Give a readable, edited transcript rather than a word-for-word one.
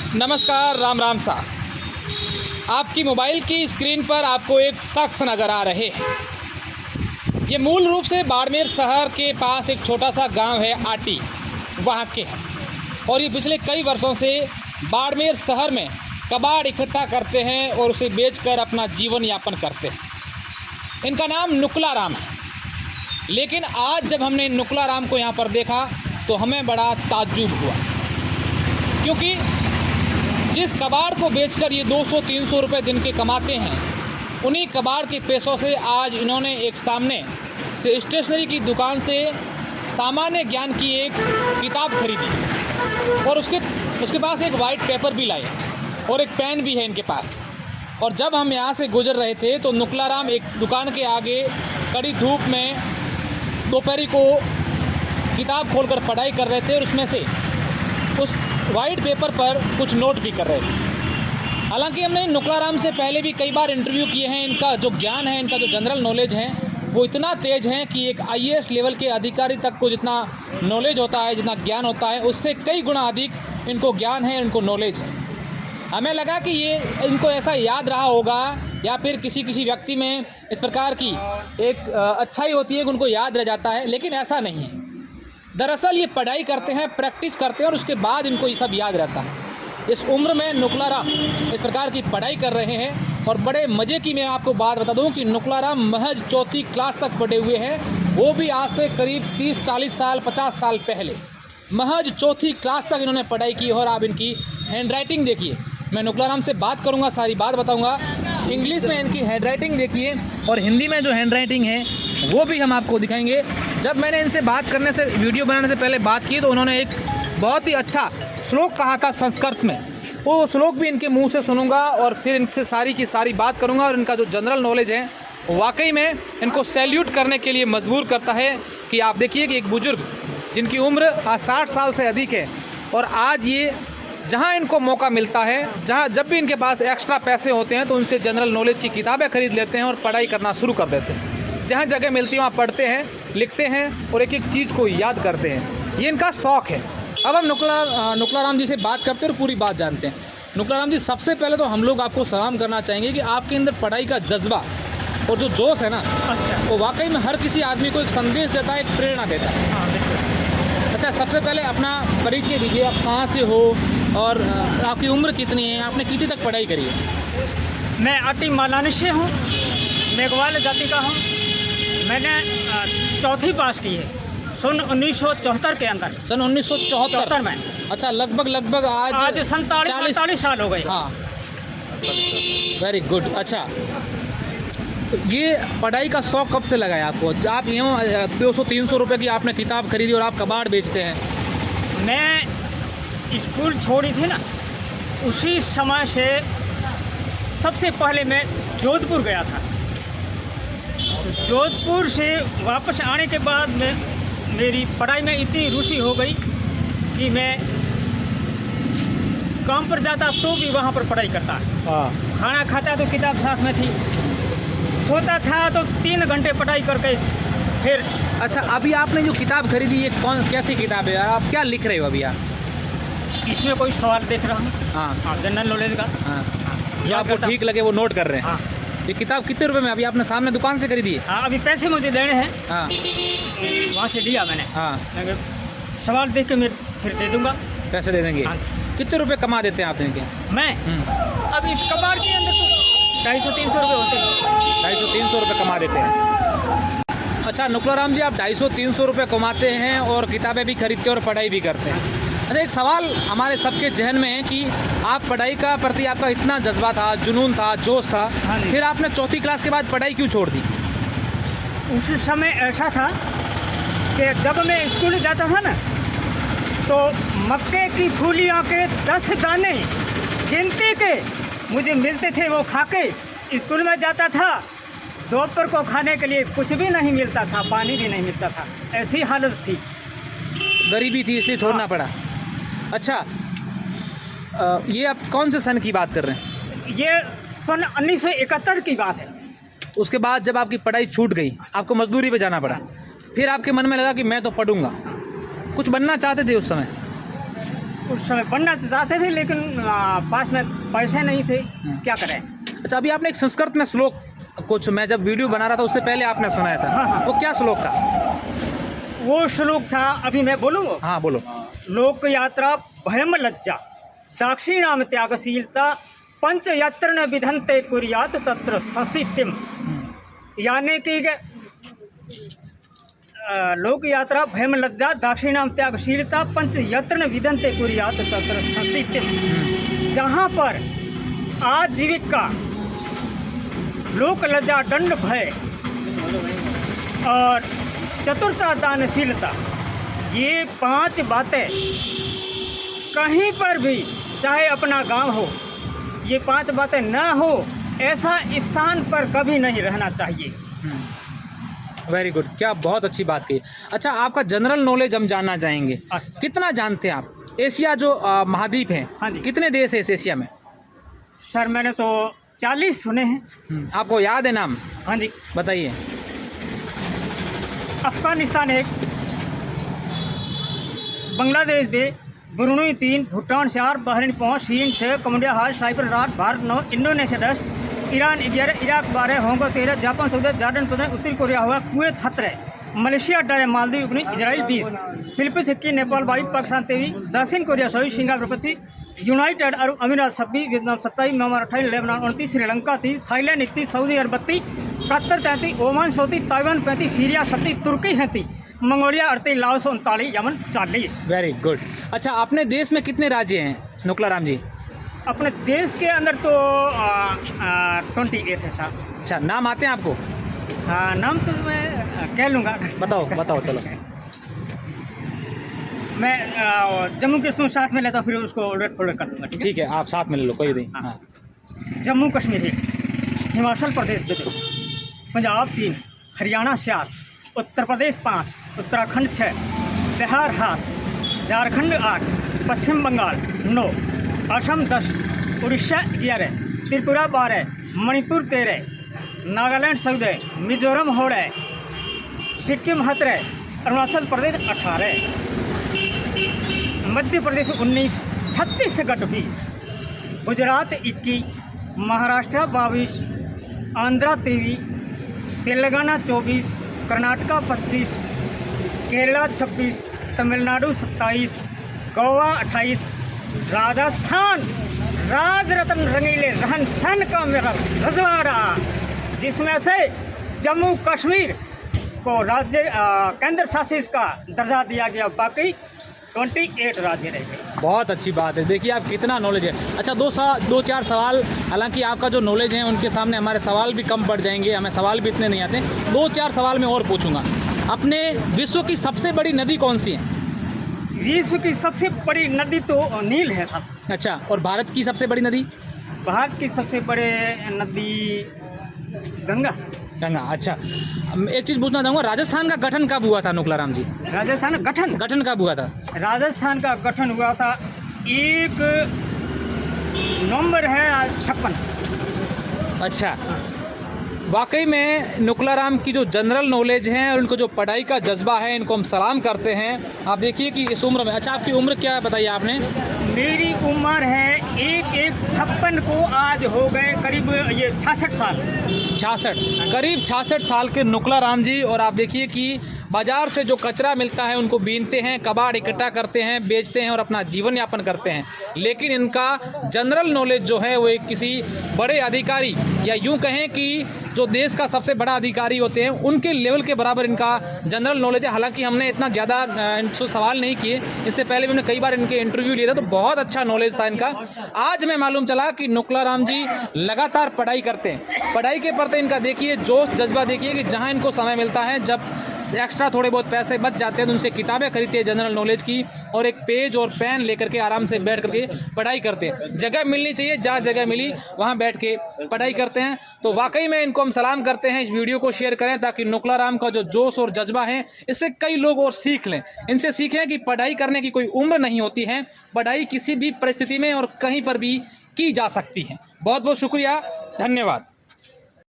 नमस्कार, राम राम सा। आपकी मोबाइल की स्क्रीन पर आपको एक शख्स नज़र आ रहे हैं। ये मूल रूप से बाड़मेर शहर के पास एक छोटा सा गांव है आटी, वहाँ के हैं। और ये पिछले कई वर्षों से बाड़मेर शहर में कबाड़ इकट्ठा करते हैं और उसे बेचकर अपना जीवन यापन करते हैं। इनका नाम नुकला राम है। लेकिन आज जब हमने नुकला राम को यहाँ पर देखा तो हमें बड़ा ताज्जुब हुआ, क्योंकि जिस कबाड़ को बेचकर ये 200-300 रुपये दिन के कमाते हैं, उन्हीं कबाड़ के पैसों से आज इन्होंने एक सामने से स्टेशनरी की दुकान से सामान्य ज्ञान की एक किताब खरीदी और उसके पास एक वाइट पेपर भी लाए और एक पेन भी है इनके पास। और जब हम यहाँ से गुजर रहे थे तो नुकला राम एक दुकान के आगे कड़ी धूप में दोपहरी को किताब खोलकर पढ़ाई कर रहे थे और उसमें से उस वाइट पेपर पर कुछ नोट भी कर रहे थे। हालांकि हमने नुकला राम से पहले भी कई बार इंटरव्यू किए हैं। इनका जो ज्ञान है, इनका जो जनरल नॉलेज है, वो इतना तेज़ है कि एक IAS लेवल के अधिकारी तक को जितना नॉलेज होता है, जितना ज्ञान होता है, उससे कई गुना अधिक इनको ज्ञान है, इनको नॉलेज है। हमें लगा कि ये इनको ऐसा याद रहा होगा या फिर किसी व्यक्ति में इस प्रकार की एक अच्छाई होती है कि उनको याद रह जाता है, लेकिन ऐसा नहीं है। दरअसल ये पढ़ाई करते हैं, प्रैक्टिस करते हैं और उसके बाद इनको ये सब याद रहता है। इस उम्र में नुकला राम इस प्रकार की पढ़ाई कर रहे हैं। और बड़े मज़े की मैं आपको बात बता दूं कि नुकला राम महज 4वीं क्लास तक पढ़े हुए हैं, वो भी आज से करीब 30-40 साल 50 साल पहले। महज 4वीं क्लास तक इन्होंने पढ़ाई की। और आप इनकी हैंड राइटिंग देखिए। मैं नुकला राम से बात करूँगा, सारी बात बताऊँगा। इंग्लिश में इनकी हैंड राइटिंग देखिए और हिंदी में जो हैंड राइटिंग है वो भी हम आपको दिखाएंगे। जब मैंने इनसे बात करने से, वीडियो बनाने से पहले बात की, तो उन्होंने एक बहुत ही अच्छा श्लोक कहा था संस्कृत में। वो श्लोक भी इनके मुंह से सुनूंगा और फिर इनसे सारी की सारी बात करूंगा। और इनका जो जनरल नॉलेज है वाकई में इनको सैल्यूट करने के लिए मजबूर करता है कि आप देखिए कि एक बुजुर्ग जिनकी उम्र आज 60 साल से अधिक है और आज ये जहाँ इनको मौका मिलता है, जहाँ जब भी इनके पास एक्स्ट्रा पैसे होते हैं तो उनसे जनरल नॉलेज की किताबें खरीद लेते हैं और पढ़ाई करना शुरू कर देते हैं। जहाँ जगह मिलती है वहाँ पढ़ते हैं, लिखते हैं और एक एक चीज़ को याद करते हैं। ये इनका शौक़ है। अब हम नुकला राम जी से बात करते हैं और पूरी बात जानते हैं। नुकला राम जी, सबसे पहले तो हम लोग आपको सलाम करना चाहेंगे कि आपके अंदर पढ़ाई का जज्बा और जो जोश है ना, अच्छा, वो वाकई में हर किसी आदमी को एक संदेश देता है, एक प्रेरणा देता है। हाँ, बिल्कुल। अच्छा, सबसे पहले अपना परिचय दीजिए। आप कहाँ से हो और आपकी उम्र कितनी है? आपने कितनी तक पढ़ाई करी है? मैं आटी मालानी से हूँ, मेघवाल जाति का हूँ। मैंने 4वीं पास की है सन 1974 के अंदर। सन 1974 में। अच्छा, लगभग आज 47 साल हो गए। हाँ, वेरी गुड। अच्छा, तो ये पढ़ाई का शौक़ कब से लगा है आपको? आप यूँ 200-300 रुपये की आपने किताब खरीदी और आप कबाड़ बेचते हैं। मैं स्कूल छोड़ी थी ना, उसी समय से सबसे पहले मैं जोधपुर गया था। तो जोधपुर से वापस आने के बाद मेरी पढ़ाई में इतनी रुचि हो गई कि मैं काम पर जाता तो भी वहाँ पर पढ़ाई करता। खाना खाता तो किताब साथ में थी, सोता था तो 3 घंटे पढ़ाई करके फिर। अच्छा, अभी आपने जो किताब खरीदी ये कैसी किताब है? आप क्या लिख रहे हो अभी आप? इसमें कोई सवाल देख रहा हूँ। हाँ, जनरल नॉलेज का। हाँ, जो आपको ठीक लगे वो नोट कर रहे हैं। हाँ। ये किताब कितने रुपए में अभी आपने सामने दुकान से खरीदी है? हाँ, अभी पैसे मुझे देने हैं। हाँ, वहाँ से दिया मैंने। हाँ, सवाल देख के मैं फिर दे दूँगा। पैसे दे देंगे। हाँ। कितने रुपए कमा देते हैं आप इनके? मैं अब इस कबाड़ के अंदर तो 250-300 रुपये होते हैं। 250-300 रुपये कमा देते हैं। अच्छा नुकला राम जी, आप 250-300 रुपये कमाते हैं और किताबें भी खरीदते हैं और पढ़ाई भी करते हैं। अच्छा, एक सवाल हमारे सबके जहन में है कि आप पढ़ाई का प्रति आपका इतना जज्बा था, जुनून था, जोश था, फिर आपने 4वीं क्लास के बाद पढ़ाई क्यों छोड़ दी? उस समय ऐसा था कि जब मैं स्कूल जाता था ना, तो मक्के की फूलियों के 10 दाने गिनती के मुझे मिलते थे, वो खा के स्कूल में जाता था। दोपहर को खाने के लिए कुछ भी नहीं मिलता था, पानी भी नहीं मिलता था, ऐसी हालत थी। गरीबी थी इसलिए छोड़ना पड़ा। अच्छा, ये आप कौन से सन की बात कर रहे हैं? ये सन 1971 की बात है। उसके बाद जब आपकी पढ़ाई छूट गई, आपको मजदूरी पे जाना पड़ा, फिर आपके मन में लगा कि मैं तो पढ़ूंगा। कुछ बनना चाहते थे उस समय? उस समय बनना तो चाहते थे, लेकिन पास में पैसे नहीं थे, क्या करें। अच्छा, अभी आपने एक संस्कृत में श्लोक कुछ, मैं जब वीडियो बना रहा था उससे पहले आपने सुनाया था। हाँ, हाँ। वो क्या श्लोक था? वो श्लोक था, अभी मैं बोलूँ? हाँ बोलो। लोक यात्रा भयम लज्जा दाक्षिणाम त्यागशीलता पंच यत्र न विधंते कुर्यात तत्र संस्थितिम। यानी कि लोक यात्रा भयम लज्जा दाक्षिणाम त्यागशीलता पंच यत्र न विधंते कुर्यात तत्र संस्थितिम। जहाँ पर आजीविका, लोक लज्जा, दंड भय और चतुरता, दानशीलता, ये 5 बातें कहीं पर भी, चाहे अपना गांव हो, ये 5 बातें ना हो ऐसा स्थान पर कभी नहीं रहना चाहिए। वेरी गुड, क्या बहुत अच्छी बात कही। अच्छा, आपका जनरल नॉलेज हम जानना चाहेंगे। अच्छा। कितना जानते हैं आप एशिया जो महाद्वीप है, हाँ जी। कितने देश है इस एशिया में? सर मैंने तो 40 सुने हैं। आपको याद है नाम? हाँ जी। बताइए। अफगानिस्तान 1, बांग्लादेश 2, ब्रुनई 3, भूटान 4, बहरीन 5, चीन 6, Cambodia 8, Cyprus 8, Bharat 9, Indonesia 10, Iran 11, Iraq 12, Hong Kong 13, Japan 14, Jordan 15, उत्तर कोरिया हुआ, Kuwait 17, Malaysia 18, Maldives 19, Israel 20, Philippines 21, Nepal 22, Pakistan 23, दक्षिण Korea 26, Singapore 25, United Arab Emirates 26, Vietnam 27, Myanmar 28, Lebanon 29, Sri Lanka 30, Thailand 31, Saudi Arab 32, Qatar 33, Oman 34, Taiwan 35, Syria 37, Turkey 37, Mongolia 38, Laos 39, Yemen 40। Very good. अच्छा, अपने देश में कितने राज्य हैं नुकलाराम जी? अपने देश के अंदर तो 28 है साहब। अच्छा, नाम आते हैं आपको? नाम तो मैं कह लूँगा। बताओ बताओ, चलो। मैं जम्मू कश्मीर साथ में लेता हूँ, फिर उसको उलट पुलट कर दूँगा। ठीक है, आप साथ में ले लो, कोई नहीं। हाँ। जम्मू कश्मीर 1, हिमाचल प्रदेश 2, पंजाब 3, हरियाणा 4, उत्तर प्रदेश 5, उत्तराखंड 6, बिहार 7, झारखंड 8, पश्चिम बंगाल 9, असम 10, उड़ीसा 11, त्रिपुरा 12, मणिपुर 13, नागालैंड 14, मिजोरम 16, सिक्किम 17, अरुणाचल प्रदेश 18, मध्य प्रदेश 19, छत्तीसगढ़ 20, गुजरात 21, महाराष्ट्र 22, आंध्रा 23, तेलंगाना 24, कर्नाटका 25, केरला 26, तमिलनाडु 27, गोवा 28, राजस्थान राज रत्न रंगीले रहन सहन का मेरा रजवाड़ा, जिसमें से जम्मू कश्मीर को राज्य केंद्र शासित का दर्जा दिया गया, बाकी 28 राज्य रह गए। बहुत अच्छी बात है। देखिए आप कितना नॉलेज है। अच्छा, 2-4 सवाल, हालांकि आपका जो नॉलेज है उनके सामने हमारे सवाल भी कम पड़ जाएंगे, हमें सवाल भी इतने नहीं आते। 2-4 सवाल मैं और पूछूंगा। अपने विश्व की सबसे बड़ी नदी कौन सी है? विश्व की सबसे बड़ी नदी तो नील है साहब। अच्छा, और भारत की सबसे बड़ी नदी? भारत की सबसे बड़ी नदी गंगा। गंगा। अच्छा, एक चीज़ पूछना चाहूँगा, राजस्थान का गठन कब हुआ था नुकलाराम जी? राजस्थान गठन कब हुआ था? राजस्थान का गठन हुआ था 1 नवंबर है 56। अच्छा, वाकई में नुकलाराम की जो जनरल नॉलेज है और उनको जो पढ़ाई का जज्बा है, इनको हम सलाम करते हैं। आप देखिए कि इस उम्र में, अच्छा आपकी उम्र क्या है बताइए आपने? मेरी उम्र है 1-1-56 को आज हो गए करीब ये 66 साल। 66, करीब 66 साल के नुकलाराम जी। और आप देखिए कि बाज़ार से जो कचरा मिलता है उनको बीनते हैं, कबाड़ इकट्ठा करते हैं, बेचते हैं और अपना जीवन यापन करते हैं। लेकिन इनका जनरल नॉलेज जो है वो एक किसी बड़े अधिकारी, या यूँ कहें कि जो देश का सबसे बड़ा अधिकारी होते हैं उनके लेवल के बराबर इनका जनरल नॉलेज है। हालांकि हमने इतना ज़्यादा इनसे सवाल नहीं किए, इससे पहले भी हमने कई बार इनके इंटरव्यू लिए थे, तो बहुत अच्छा नॉलेज था इनका। आज हमें मालूम चला कि नुकलाराम जी लगातार पढ़ाई करते हैं। पढ़ाई के प्रति इनका देखिए जोश जज्बा, देखिए कि जहाँ इनको समय मिलता है, जब एक्स्ट्रा थोड़े बहुत पैसे बच जाते हैं तो उनसे किताबें खरीदते हैं जनरल नॉलेज की, और एक पेज और पेन लेकर के आराम से बैठ करके पढ़ाई करते हैं। जगह मिलनी चाहिए, जहाँ जगह मिली वहाँ बैठ के पढ़ाई करते हैं। तो वाकई में इनको हम सलाम करते हैं। इस वीडियो को शेयर करें ताकि नुकलाराम का जो जोश और जज्बा है इससे कई लोग और सीख लें। इनसे सीखें कि पढ़ाई करने की कोई उम्र नहीं होती है, पढ़ाई किसी भी परिस्थिति में और कहीं पर भी की जा सकती है। बहुत बहुत शुक्रिया, धन्यवाद।